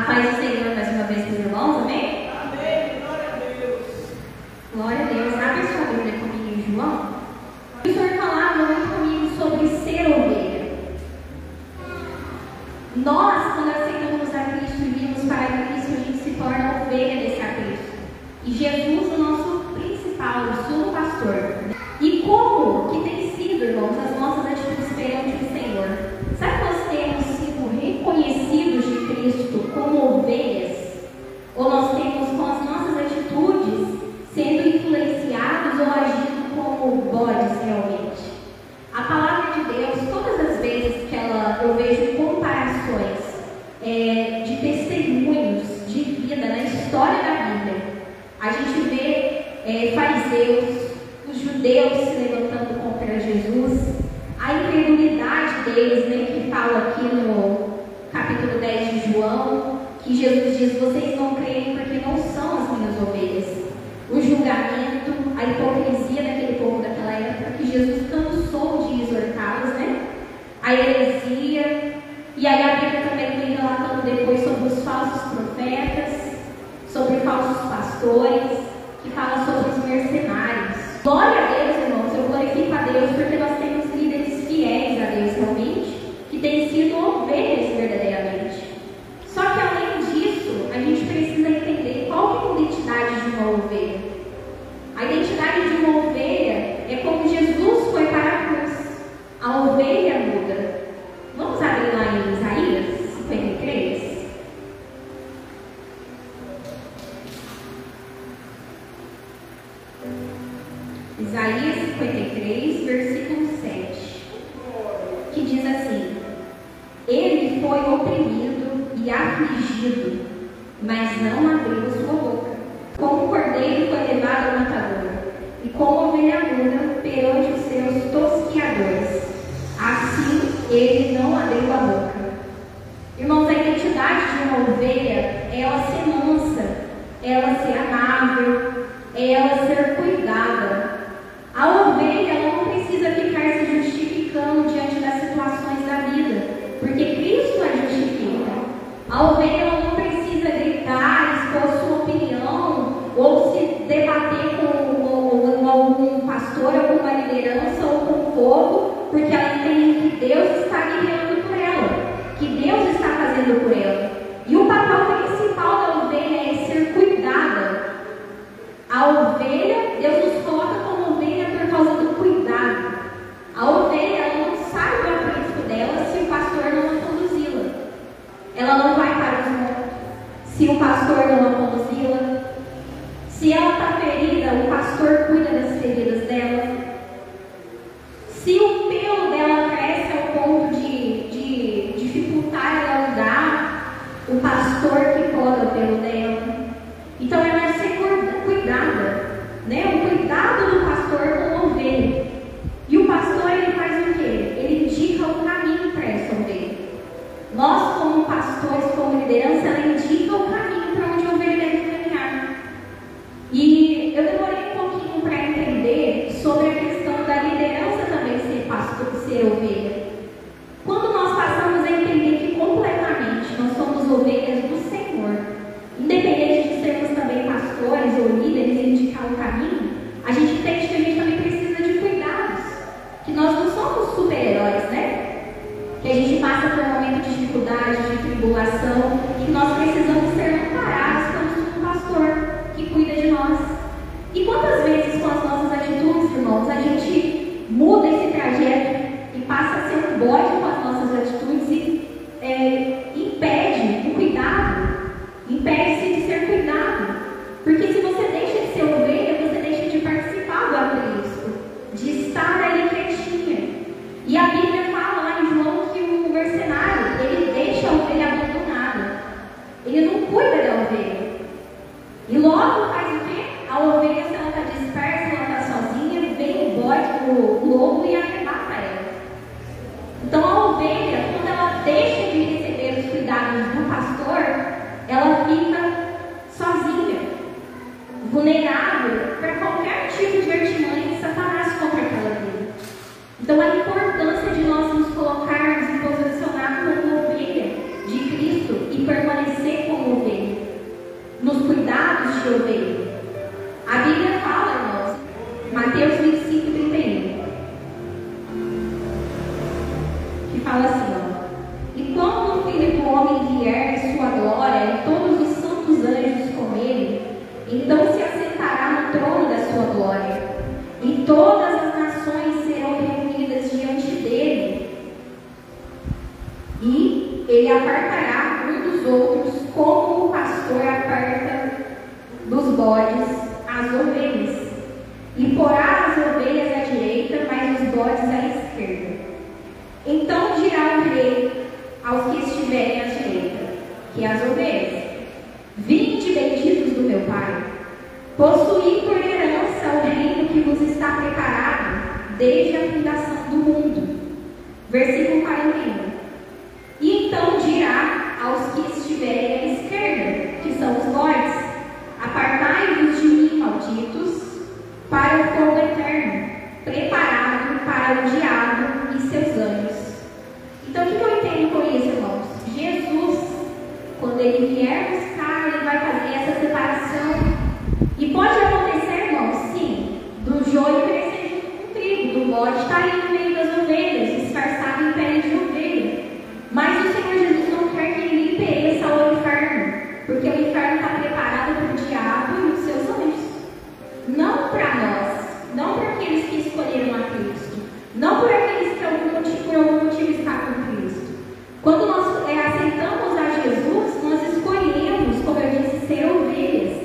A paz do Senhor mais uma vez com os irmãos, amém? Amém, glória a Deus. Glória a Deus. Abre sua Bíblia comigo em João. O Senhor falava muito comigo sobre ser ovelha. Nós, quando aceitamos a Cristo e vimos para Cristo, a gente se torna ovelha desse Cristo. E Jesus, o nosso principal, o sumo pastor. E como que tem sido, irmãos, as nossas atitudes perante o Senhor? Sabe que nós temos sido reconhecidos de Cristo como ovelhas? Ou nós temos, com as nossas atitudes, sendo influenciados ou agindo como bodes realmente? A palavra de Deus, todas as vezes que eu vejo comparações de testemunhos de vida na história da Bíblia, a gente vê fariseus, os judeus se levantando contra Jesus, a incredulidade deles, né, que fala aqui no capítulo 10 de João, que Jesus diz: vocês não creem porque não são as minhas ovelhas. O julgamento, a hipocrisia daquele povo daquela época, que Jesus cansou de exortá-los, né? A heresia, e aí a Bíblia também vem relatando depois sobre os falsos profetas, sobre falsos pastores, que fala sobre os mercenários. Glória a Deus, irmãos, eu glorifico a Deus porque nós temos líderes fiéis a Deus realmente, que têm sido ovelhas verdadeiramente. Só que além disso, a gente precisa entender qual é a identidade de uma ovelha. A identidade de uma ovelha é como Jesus foi para a cruz. A ovelha muda. Vamos abrir lá em Isaías 53? Isaías 53, versículo 7, que diz assim: ele foi oprimido e afligido, mas não abriu sua boca. Como cordeiro foi levado ao matador, e como ovelha muda perante os seus tosquiadores, assim ele não abriu a boca. Irmãos, a identidade de uma ovelha é ela ser mansa, ela ser amável, ela ser cuidada. A ovelha ela não precisa ficar se justificando diante das situações da vida, porque Cristo a justifica. A ovelha ela não precisa gritar, expor sua opinião, ou se debater com algum pastor, alguma liderança ou com o povo, porque ela entende que Deus está guiando por ela, que Deus está fazendo por ela. E o papel principal da ovelha é ser cuidada. A ovelha, Deus nos coloca como ovelha por causa do cuidado. A ovelha ela não sai do aprisco dela se o pastor não a conduzi-la. Ela não vai para os montes se o pastor não a conduzi-la. Se ela está ferida, o pastor cuida das feridas dela. Se o pelo dela cresce ao ponto de dificultar ela andar, o pastor que poda o pelo dela. Então ela é ser cuidada, né? O cuidado do pastor com a ovelha. E o pastor ele faz o quê? Ele indica o caminho para essa ovelha. Nós, como pastores, como liderança, ela indica o caminho para onde a ovelha deve caminhar. E eu demorei um pouquinho para entender sobre a questão da liderança também ser pastor, ser ovelha. Quando nós passamos a entender que completamente nós somos ovelhas do Senhor, independente de sermos também pastores ou líderes e indicar o caminho, a gente entende que a gente também precisa de cuidados, que nós não somos super-heróis, né? Que a gente passa por um momento de dificuldade, de tribulação, e que nós precisamos ser amparados pelo pastor que cuida de nós. E quantas vezes com as nossas atitudes, irmãos, a gente muda esse trajeto e passa a ser um bode com as nossas atitudes e impede o cuidado, impede-se de ser cuidado. Porque se você deixa de ser ovelha, você deixa de participar do aprisco, de estar ali quietinha. E a Bíblia fala lá em João que o mercenário, ele deixa a ovelha abandonada. Ele não bodes às ovelhas, e porá as ovelhas à direita, mas os bodes à esquerda. Então dirá o rei aos que estiverem à direita, que as ovelhas: vinde, benditos do meu Pai, possuí por herança o reino que vos está preparado desde a fundação do mundo. Versículo 41. E então dirá aos que estiverem à esquerda, que são os bodes: apartai-vos de mim, malditos, para o fogo eterno, preparado para o diabo e seus anjos. Então, o que eu entendo com isso, irmãos? Jesus, quando ele vier buscar, ele vai fazer essa separação. E pode acontecer, irmãos, sim, do joio crescer junto com o trigo, do bode estar aí no meio das ovelhas, disfarçado em pele de ovelha. Mas o Senhor Jesus não quer que ele pereça ao inferno, porque o inferno está preparado para o diabo e os seus anjos. Não para nós, não para aqueles que escolheram a Cristo, não por aqueles que por algum motivo estão com Cristo. Quando nós aceitamos a Jesus, nós escolhemos, como eu disse, ser ovelhas.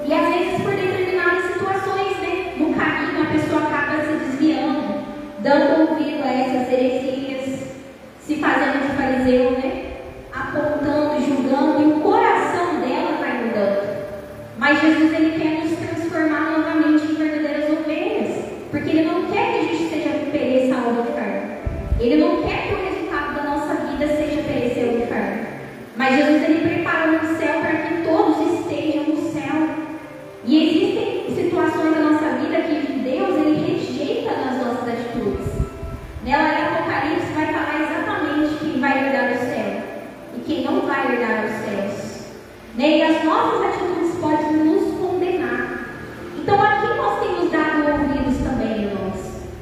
E às vezes por determinadas situações, né, no caminho a pessoa acaba se desviando, dando ouvido a essas heresias, se fazendo de fariseu, né, apontando, julgando, e o coração dela vai mudando. Mas Jesus, ele quer nos transformar novamente em verdadeiras ovelhas, porque ele não quer que a gente seja pereça ao inferno. Ele não quer que o resultado da nossa vida seja perecer ao inferno. Mas Jesus, ele preparou o céu para que todos estejam no céu. E existem situações da nossa vida que Deus, ele rejeita nas nossas atitudes. Nela em Apocalipse vai falar exatamente quem vai herdar o céu e quem não vai herdar os céus. E as nossas atitudes podem nos condenar. Então aqui nós temos dado ouvidos também, irmãos.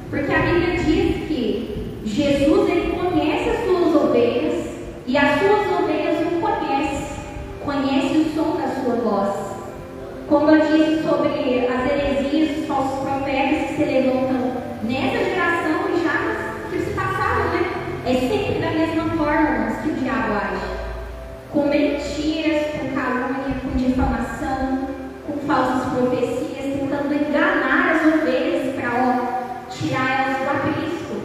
Porque a Bíblia diz que Jesus, ele conhece as suas ovelhas e as suas ovelhas o conhece o som da sua voz. Como eu disse sobre as heresias, os falsos profetas que se levantam nessa geração e já que se passaram, né? É sempre da mesma forma, irmãos, que o diabo age. Com mentiras, com calúnia, com difamação, com falsas profecias, tentando enganar as ovelhas para tirar elas do aprisco.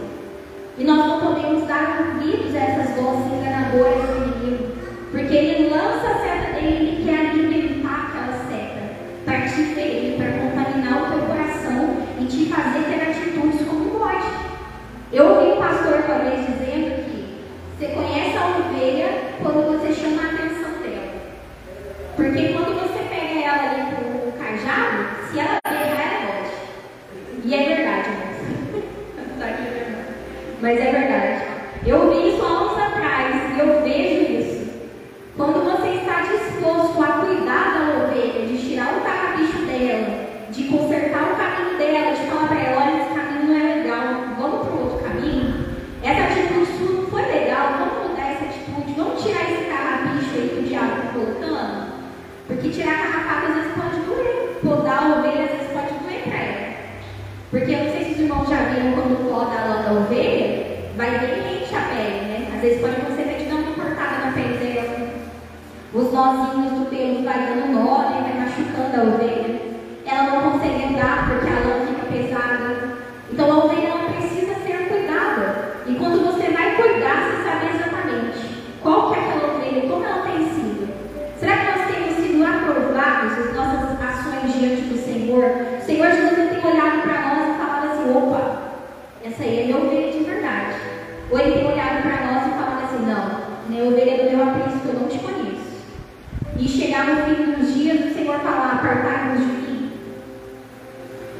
E nós não podemos dar ouvidos a essas vozes enganadoras do inimigo, porque ele lança a seta dele e quer alimentar aquela seta, para te ferir, para contaminar o teu coração e te fazer ter atitudes como um bode. Eu ouvi um pastor uma vez dizendo que você conhece a ovelha quando você chama a atenção dela. Porque quando você pega ela ali com o cajado, se ela berrar, ela bode. E é verdade, mas é verdade. Eu ouvi isso há anos atrás e eu vejo isso. Quando você está disposto a cuidar da ovelha, de tirar o carrapicho dela, de consertar o caminho dela, de falar para ela: olha, esse caminho não é legal, vamos para o outro caminho. Essa atitude não foi legal, vamos mudar essa atitude, vamos tirar esse carrapicho aí que o diabo está colocando. Porque tirar carrapato às vezes pode doer, podar a ovelha às vezes pode doer para ela. Porque eu não sei se os irmãos já viram quando poda a lã da ovelha, vai bem quente a pele, né? Às vezes pode você ter de dar uma cortada na pele dela. Os nozinhos do pelo vai dando nó, né? Vai machucando a ovelha. Ela não consegue andar porque a lã fica pesada. Então a ovelha ela precisa ser cuidada. E quando você vai cuidar, você sabe exatamente qual que é aquela ovelha, como ela tem sido. Será que nós temos sido aprovados as nossas ações diante do Senhor? O Senhor Jesus tem olhado para nós e falado assim: opa, essa aí é minha ovelha de verdade. Ou ele tem olhado para nós e falado assim: não, nem ovelha do meu aprisco, eu não te conheço. E chegar no fim dos dias, o Senhor falar: apartai-vos de mim.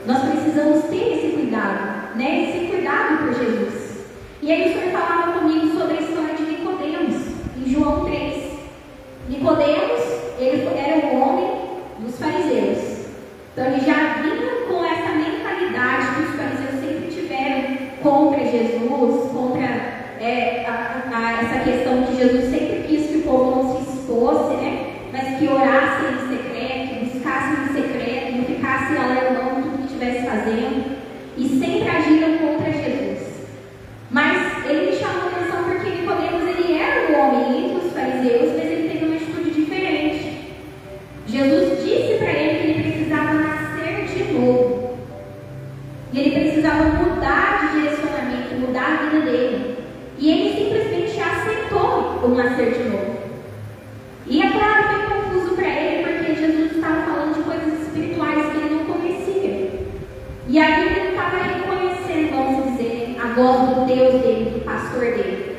Nós precisamos ter esse cuidado, né? Esse cuidado por Jesus. E aí o Senhor falava comigo sobre a história de Nicodemos, em João 3. Nicodemos, ele era um homem dos fariseus. Então ele já vinha com essa mentalidade que os fariseus sempre tiveram contra Jesus, contra essa questão que Jesus sempre quis que o povo não se expôsse, né? Mas que orassem em secreto, buscassem em secreto, não ficassem alarmando tudo que estivesse fazendo, e sempre agiram contra Jesus. Mas ele me chamou a atenção porque Nicodemos, ele era um homem entre os fariseus, mas ele teve uma atitude diferente. Jesus disse para ele E aqui ele estava reconhecendo, vamos dizer, a voz do Deus dele, do pastor dele.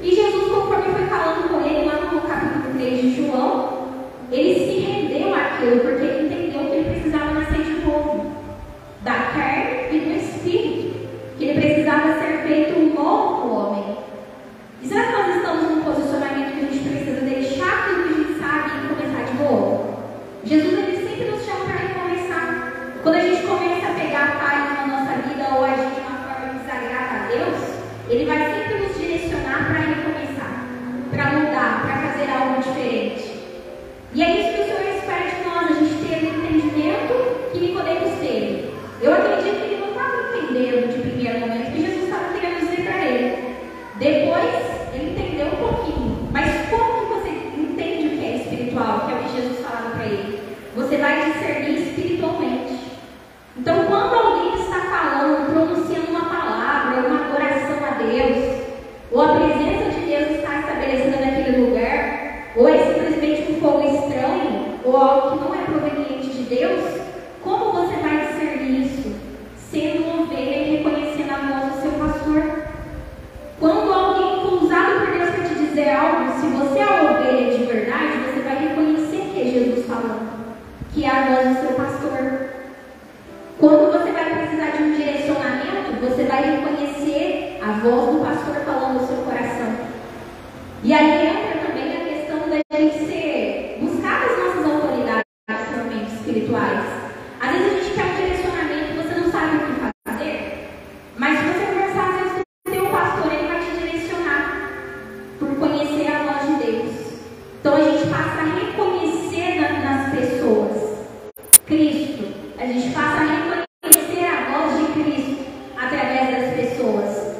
E Jesus, conforme foi falando com ele lá no capítulo 3 de João, ele se rendeu àquilo, porque ele entendeu que ele precisava nascer de novo, da carne e do espírito, que ele precisava ser feito um novo homem. E será que nós estamos num posicionamento que a gente precisa deixar aquilo que a gente sabe e começar de novo? Jesus, ele sempre nos chama para recomeçar. Quando a gente começa a pegar falhas na nossa vida ou agir de uma forma que desagrada a Deus, ele vai sempre nos direcionar para recomeçar, para mudar, para fazer algo diferente. E é isso que o Senhor espera de nós, a gente ter o entendimento que Nicodemos teve. Eu acredito que ele não estava entendendo de primeiro momento que Jesus estava querendo dizer para ele. Depois, ele entendeu um pouquinho. Mas como que você entende o que é espiritual, que é o que Jesus falava para ele? Você vai discernir espiritualmente. Então, quando alguém está falando, pronunciando uma palavra, uma oração a Deus, ou a presença de Deus está estabelecida naquele lugar, ou é simplesmente um fogo estranho, ou algo que não é proveniente de Deus, como você vai discernir isso? Sendo uma ovelha e reconhecendo a voz do seu pastor. Quando alguém for usado por Deus para te dizer algo, se você é a ovelha de verdade, você vai reconhecer que é Jesus falando, que é a voz do seu pastor. Quando você vai precisar de um direcionamento, você vai reconhecer a voz do pastor falando no seu coração. E aí entra também a questão da gente buscar as nossas autoridades realmente espirituais. Às vezes a gente quer um direcionamento e você não sabe o que fazer, mas se você conversar às vezes com o seu pastor, ele vai te direcionar por conhecer a voz de Deus. Então a gente passa a reconhecer nas pessoas Cristo. A gente passa a reconhecer a voz de Cristo através das pessoas,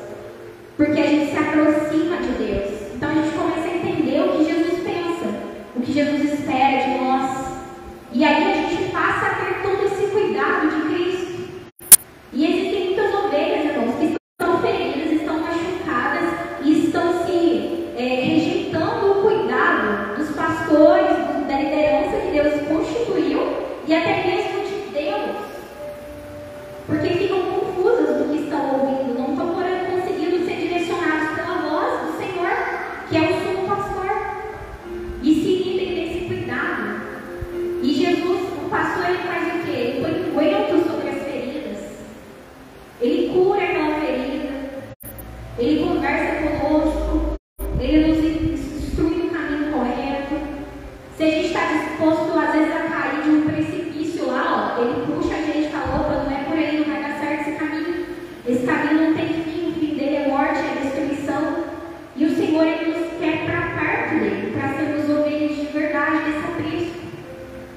porque a gente se aproxima de Deus. Então a gente começa a entender o que Jesus pensa, o que Jesus espera de nós. E aí a gente passa a ter todo esse cuidado de Cristo. E existem muitas ovelhas, irmãos, que estão feridas, estão machucadas e estão se rejeitando o cuidado dos pastores, da liderança que Deus constituiu e até mesmo de Deus, porque ficam confusas do que estão ouvindo, não estão conseguindo ser direcionados pela voz do Senhor, que é o sumo pastor, e se irem desse cuidado. E Jesus, o pastor, ele faz o quê? Ele põe unguento sobre as feridas, ele cura aquela ferida, ele conversa conosco, ele nos instrui no caminho correto. Se a gente está disposto às vezes a cair de um precipício lá, ó, ele puxa a gente e fala: opa, não é por aí, não vai dar certo esse caminho. Esse caminho não tem fim, o fim dele é morte, é destruição. E o Senhor, ele nos quer para perto dele, para sermos ovelhas de verdade desse aprisco.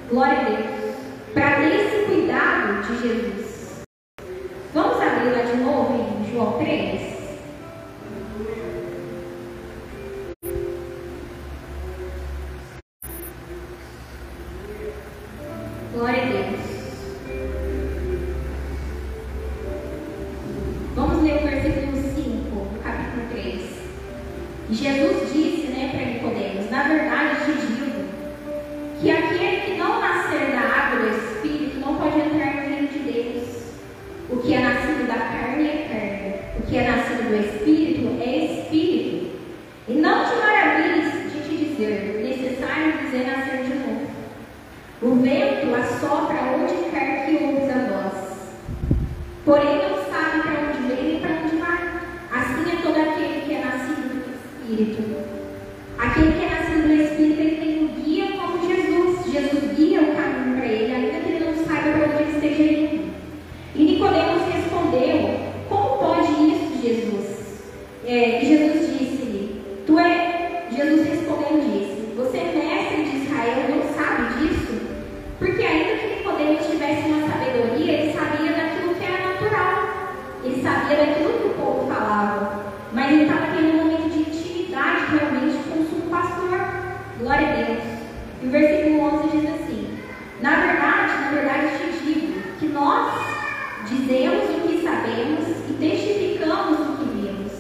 Glória a Deus. Para ter esse cuidado de Jesus. Vamos abrir lá de novo em João 3? Glória a Deus. Vamos ler o versículo 5, do capítulo 3. Jesus disse, para Nicodemos: na verdade te digo que aquele que não nascer da água do Espírito não pode entrar no reino de Deus. O que é nascido da carne é carne, o que é nascido do Espírito é Espírito. E não te maravilhes de te dizer, necessário dizer nascer de novo. O vento assopra onde quer que ouves a voz, porém não sabe para onde vem nem para onde vai. Assim é todo aquele que é nascido do Espírito. Aquele que é nascido do Espírito, ele tem um guia como Jesus. Jesus guia o caminho para ele, ainda que ele não saiba para onde ele esteja indo. E Nicodemos respondeu: como pode isso, Jesus? E Jesus disse-lhe: Jesus respondeu e disse: você é mestre de Israel, não sabe disso? Porque ainda que Nicodemos tivesse uma sabedoria, ele sabia daquilo que era natural. Ele sabia daquilo que o povo falava. Mas ele estava tendo um momento de intimidade realmente com o sumo pastor. Glória a Deus. E o versículo 11 diz assim: na verdade te digo que nós dizemos o que sabemos e testificamos o que vimos,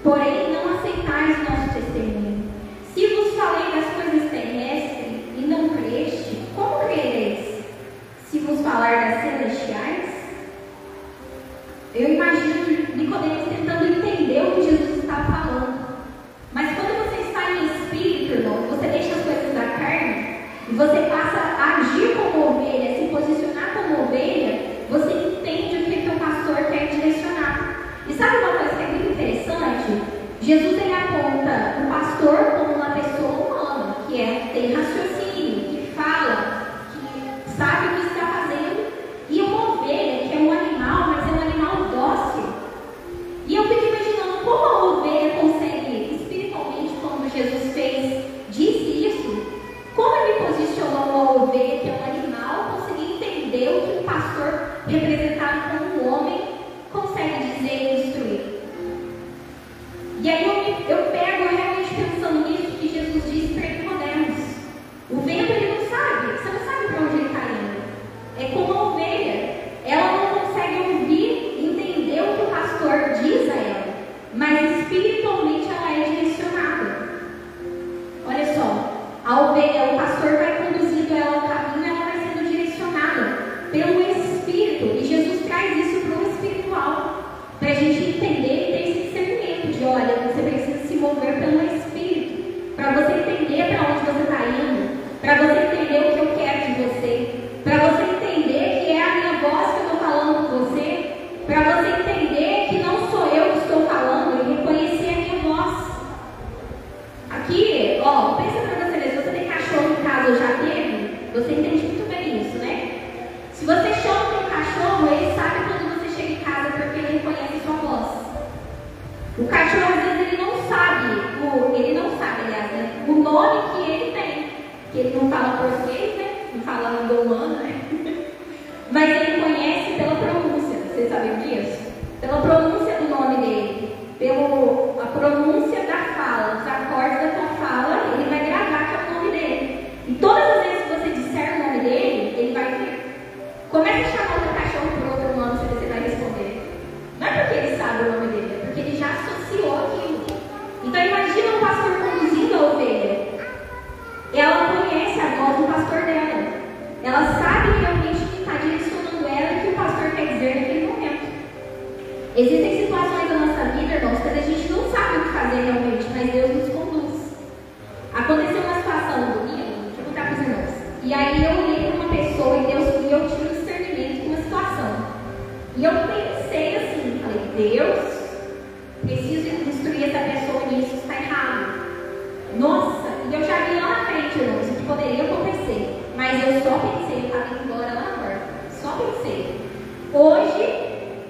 porém não aceitais o nosso testemunho. Se vos falei das coisas terrestres e não creste, como crereis? Se vos falar das celestiais? e você passa a agir como ovelha, se posicionar como ovelha, você entende o que o pastor quer direcionar. E sabe uma coisa que é muito interessante? Jesus ele aponta o pastor como uma pessoa humana, que tem raciocínio, que fala, que sabe o que está fazendo, e uma ovelha, que é um animal, mas é um animal dócil. E eu fico imaginando como a ovelha consegue, espiritualmente, quando Jesus disse isso, como ele posicionou uma ovelha, que é um animal, conseguir entender o que o pastor, representado como um homem, consegue dizer e instruir. E aí eu pego realmente pensando nisso que Jesus disse para Nicodemos. O vento ele não sabe, você não sabe para onde ele está indo. É como a ovelha, ela não consegue ouvir e entender o que o pastor diz a ela, mas espiritualmente ela é direcionada. Olha só, a ovelha, o pastor vai conduzindo ela ao caminho, ela vai sendo direcionada pelo Espírito, e Jesus traz isso para o espiritual, para a gente entender e ter esse discernimento de, olha, você precisa se mover pelo Espírito, para você entender para onde você está indo, para você entender o que eu quero de você, para você entender que é a minha voz que eu estou falando com você, para você entender que não sou eu que estou falando e reconhecer a minha voz. Aqui, ó, pensa para você ver, se você tem cachorro em casa ou já teve, você entende muito bem isso, né? Se você chama o cachorro, ele sabe quando você chega em casa porque ele reconhece a sua voz. O cachorro, às vezes, ele não sabe, aliás, né, o nome que ele tem, que ele não fala português, né? Não fala angolano, né? Mas ele conhece pela pronúncia, vocês sabiam disso? Pela pronúncia do nome dele, pela pronúncia da fala, os acordes da tua fala, ele vai gravar que é o nome dele. E todas as vezes que você disser o nome dele, ele vai ver. Comece a chamar o teu cachorro por outro nome, se você vai responder. Não é porque ele sabe o nome dele, é porque ele já associou aquilo. Então imagina um pastor conduzindo a ovelha. Ela conhece a voz do pastor dela. Ela sabe realmente que está direcionando ela e o que o pastor quer dizer naquele momento. Existem situações da nossa vida, irmãos, que a gente não sabe o que fazer realmente, mas Deus nos conduz. Aconteceu uma situação no domingo, deixa eu contar para os irmãos. E aí eu olhei para uma pessoa e eu tive um discernimento de uma situação. E eu pensei assim, falei, Deus, preciso instruir essa pessoa nisso, está errado. Nossa, e eu já vi lá na frente, irmãos, o que poderia acontecer. Mas eu só pensei, eu estava indo embora lá na porta. Só pensei. Hoje,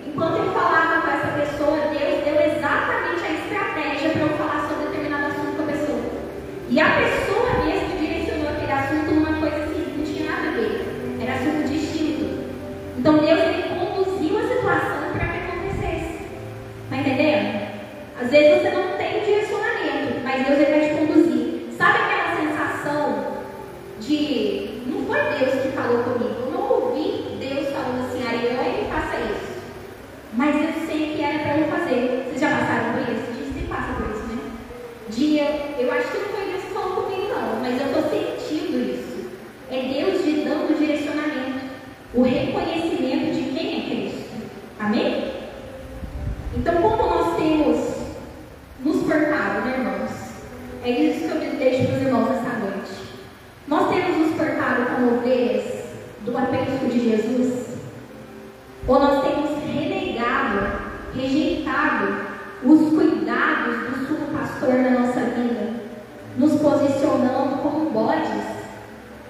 enquanto eu falava com essa pessoa, Deus deu exatamente a estratégia para eu falar sobre determinado assunto com a pessoa. E a pessoa mesmo direcionou aquele assunto numa coisa assim, que não tinha nada a ver. Era assunto distinto. Então Deus ele conduziu a situação para que acontecesse. Está entendendo? Às vezes você não tem direcionamento, mas Deus ele vai te conduzir. Sabe aquela sensação de não foi Deus que falou comigo, eu não ouvi Deus falando assim, Ariane, faça isso, mas eu sei que era para eu fazer. Vocês já passaram por isso? A gente sempre passa por isso, né? Eu acho que não foi Deus que falou comigo não, mas eu estou sentindo isso. É Deus te dando o direcionamento, o reconhecimento de quem é Cristo. Amém? Então, como nós temos nos portado, né, irmãos? É isso que eu deixo para os irmãos essa noite. Nós temos nos portado como ovelhas do aprisco de Jesus? Ou nós temos renegado, rejeitado os cuidados do sumo pastor na nossa vida, nos posicionando como bodes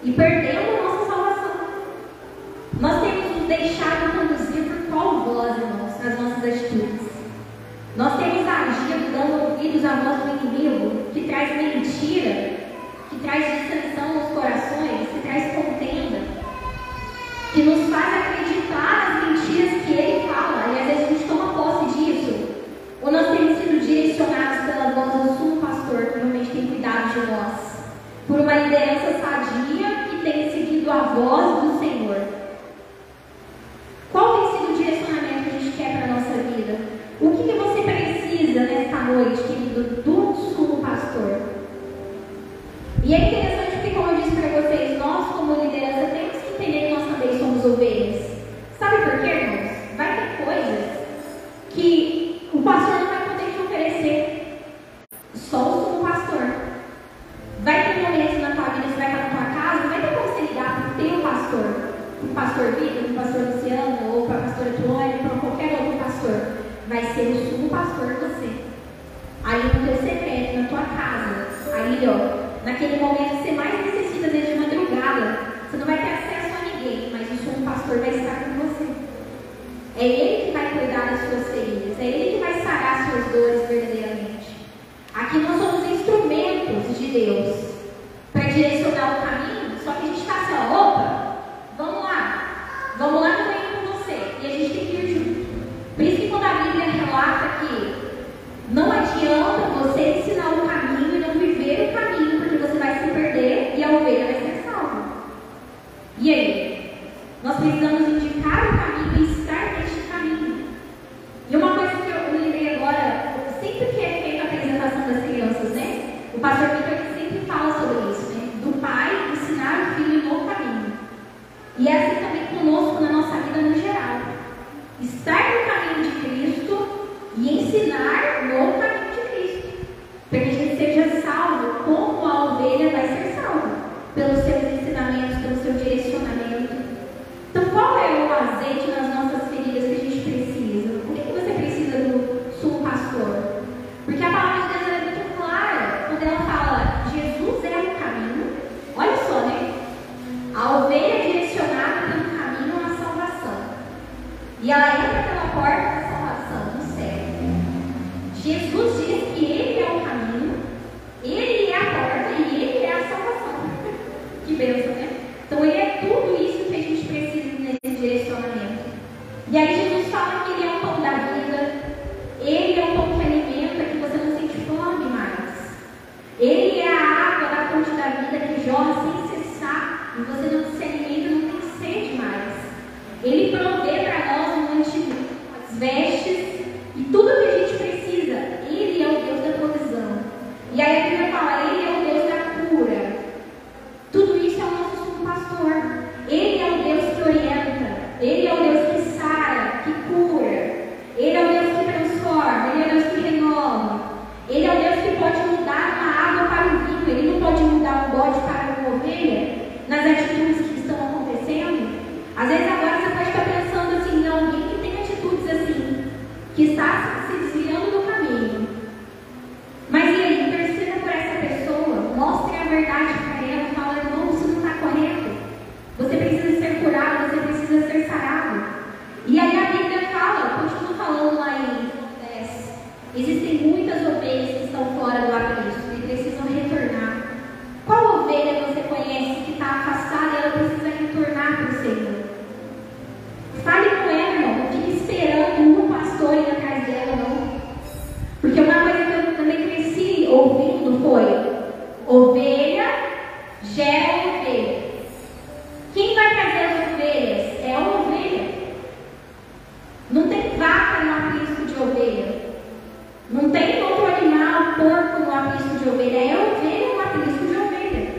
e perdendo a nossa salvação? Nós temos nos deixado conduzir por qual voz, irmãos, nas nossas atitudes? Nós temos agido dando ouvidos à voz do inimigo, que traz mentira, que traz dissensão nos corações, que traz contenda, que nos faz acreditar nas mentiras que ele fala, e às vezes a gente toma posse disso. Ou nós temos sido direcionados pela voz do sumo pastor, que realmente tem cuidado de nós, por uma liderança sadia que tem seguido a voz do Senhor? Qual tem sido o direcionamento que a gente quer para a nossa vida? O que você precisa nesta noite, querido, do sumo pastor? E é interessante porque, como eu disse para vocês, nós como liderança temos que entender que nós também somos ovelhas. Sabe por quê, irmãos? Vai ter coisas que o pastor não vai poder te oferecer, só o sumo pastor. Vai ter momentos na tua vida, você vai estar na tua casa, vai ter pastor Vitor, para o pastor Luciano, ou para a pastora Tuane, para qualquer outro pastor. Vai ser o sumo pastor você. Aí no teu secreto, na tua casa. Aí, ó, naquele momento que você mais necessita, desde de madrugada, você não vai ter acesso a ninguém, mas o sumo pastor vai estar com você. É ele que vai cuidar das suas feridas, é ele que vai sarar as suas dores verdadeiramente. Aqui nós somos instrumentos de Deus para direcionar o caminho, só que a gente está assim, ó, opa, vamos lá também com você, e a gente tem que ir junto. Por isso que quando a Bíblia relata que não adianta você ensinar o caminho e não viver o caminho, porque você vai se perder e a ovelha vai ser salva. E aí? Nós precisamos indicar o caminho e estar neste caminho. E uma coisa que eu lembrei agora, sempre que é feita a apresentação das crianças, né? O pastor Vitor sempre fala sobre isso, né? Do pai ensinar o filho no caminho. E é assim também conosco na nossa vida no geral. Estar no caminho de Cristo e ensinar no caminho de Cristo. Para que a gente seja salvo como a ovelha vai ser salva. Pelos seus ensinamentos, pelo seu direcionamento. Então, qual é o azeite nas nossas feridas que a gente precisa? Por que você precisa do sumo pastor? Porque a palavra de Deus é muito clara. Quando ela fala, Jesus é o caminho. Olha só, né? A ovelha é direcionada pelo caminho à salvação. E ela entra pela porta da salvação, no céu. Jesus diz que Ele é o caminho, Ele é a porta e Ele é a salvação. Que bênção, né? Então Ele é tudo isso que a gente precisa nesse direcionamento. E aí Jesus fala que Ele é o pão da vida, Ele é o pão que alimenta, que você não sente fome mais. Ele é a água da fonte da vida que jorra sem cessar, e você não se alimenta, não tem sede mais. Ele provê para nós um antidoto, as vestes e tudo que a gente precisa. Ele é o Deus da provisão. E aí a Bíblia fala, Ele é o Deus da cura. Tudo isso é o nosso sumo pastor. Ele é o Deus que orienta. Ele é o Deus que sara, que cura. Ele é o Deus que transforma. Ele é o Deus que renova. Ele é o Deus que pode mudar uma água para o vinho. Ele não pode mudar um bode para uma ovelha nas atitudes que estão acontecendo. Às vezes agora você pode estar pensando assim, não, alguém que tem atitudes assim, que está se desviando do caminho. Mas e aí, interceda por essa pessoa, mostre a verdade para ela, fala, irmão, isso não está correto. Você precisa ser curado, você precisa ser sarado. E aí a Bíblia fala, continua falando lá em João 10, existem muitas ovelhas que estão fora do aprisco e precisam retornar. Qual ovelha você conhece que está afastada e ela precisa retornar para o Senhor? Fale com ela, irmão. Não fique esperando um pastor ir atrás dela, não. Porque uma coisa que eu também cresci ouvindo foi: ovelha gera ovelha. Quem vai trazer as ovelhas é a ovelha. Não tem vaca no aprisco de ovelha. Não tem outro animal, porco no aprisco de ovelha. É a ovelha no aprisco de ovelha.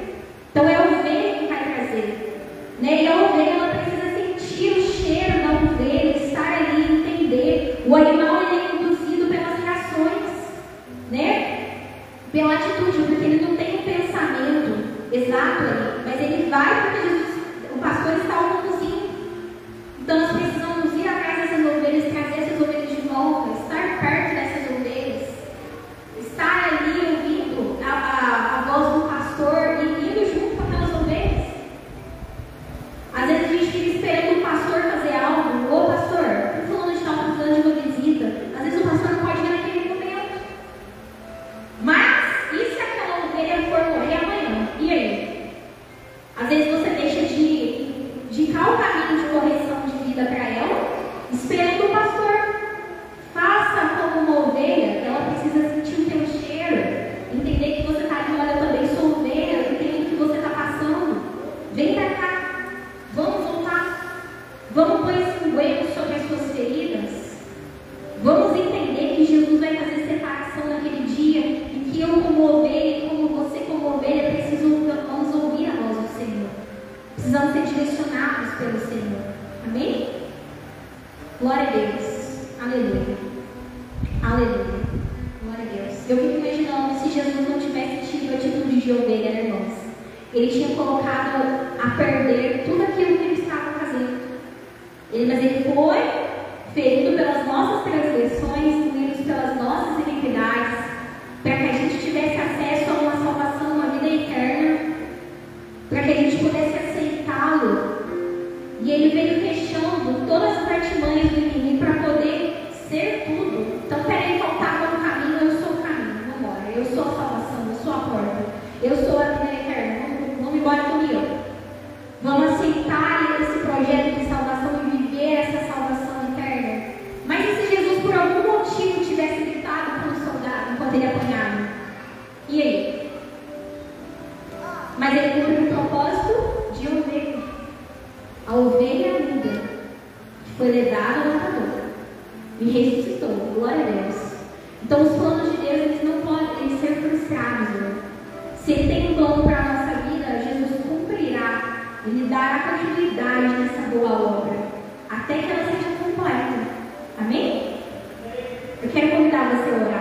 Então é a ovelha que vai trazer. Né? E a ovelha ela precisa sentir o cheiro da ovelha, estar ali, entender. O animal ele é induzido pelas reações, né? Pela atitude, porque ele não tem um pensamento exato ali, mas ele vai porque Jesus, o pastor está o conduzindo. Então nós precisamos ir atrás dessas ovelhas, trazer essas ovelhas de volta, estar perto dessas ovelhas, estar ali ouvindo a voz do pastor e indo junto com aquelas ovelhas. Às vezes a gente fica esperando o pastor fazer algo. Ô pastor, o fulano de tal precisando de uma visita. Às vezes o pastor não pode vir naquele momento. Mas, e se aquela ovelha for morrer amanhã? E aí? Às vezes você deixa de indicar o caminho de correção de vida para ela, esperando o pastor. Faça como uma ovelha, ela precisa sentir o teu cheiro, entender que você está ali, olha, eu também sou ovelha, entendo o que você está passando. Vem para cá, vamos voltar, vamos pôr esse unguento sobre as suas feridas, vamos entender que Jesus vai fazer separação naquele dia e que eu como ovelha e como você como ovelha vamos ouvir a voz do Senhor. Precisamos ser direcionados pelo Senhor. Amém? Glória a Deus. Aleluia. Aleluia. Glória a Deus. Eu fico imaginando se Jesus não tivesse tido atitude de ovelha, irmãos. Ele tinha colocado a perder tudo aquilo que ele estava fazendo. Mas ele foi ferido pelas nossas transgressões, moído pelas nossas iniquidades, para que a gente tivesse acesso a uma salvação, uma vida eterna, para que a gente pudesse aceitá-lo. E ele veio fechando todas as artimanhas do inimigo para poder ser tudo. Então, peraí, faltava um caminho, eu sou o caminho, vamos embora. Eu sou a salvação, eu sou a porta, eu sou a vida eterna, vamos embora comigo. Vamos aceitar esse projeto de salvação e viver essa salvação eterna. Mas e se Jesus, por algum motivo, tivesse gritado para um soldado enquanto ele apanhava? E aí? Mas ele cumpriu o propósito de ovelha. A ovelha muda, que foi levada ao matador e ressuscitou. Glória a Deus. Então, os planos de Deus, eles não podem ser frustrados. Né? Se Ele tem um plano para a nossa vida, Jesus cumprirá. Ele dará continuidade nessa boa obra, até que ela seja completa. Amém? Eu quero convidar você a orar.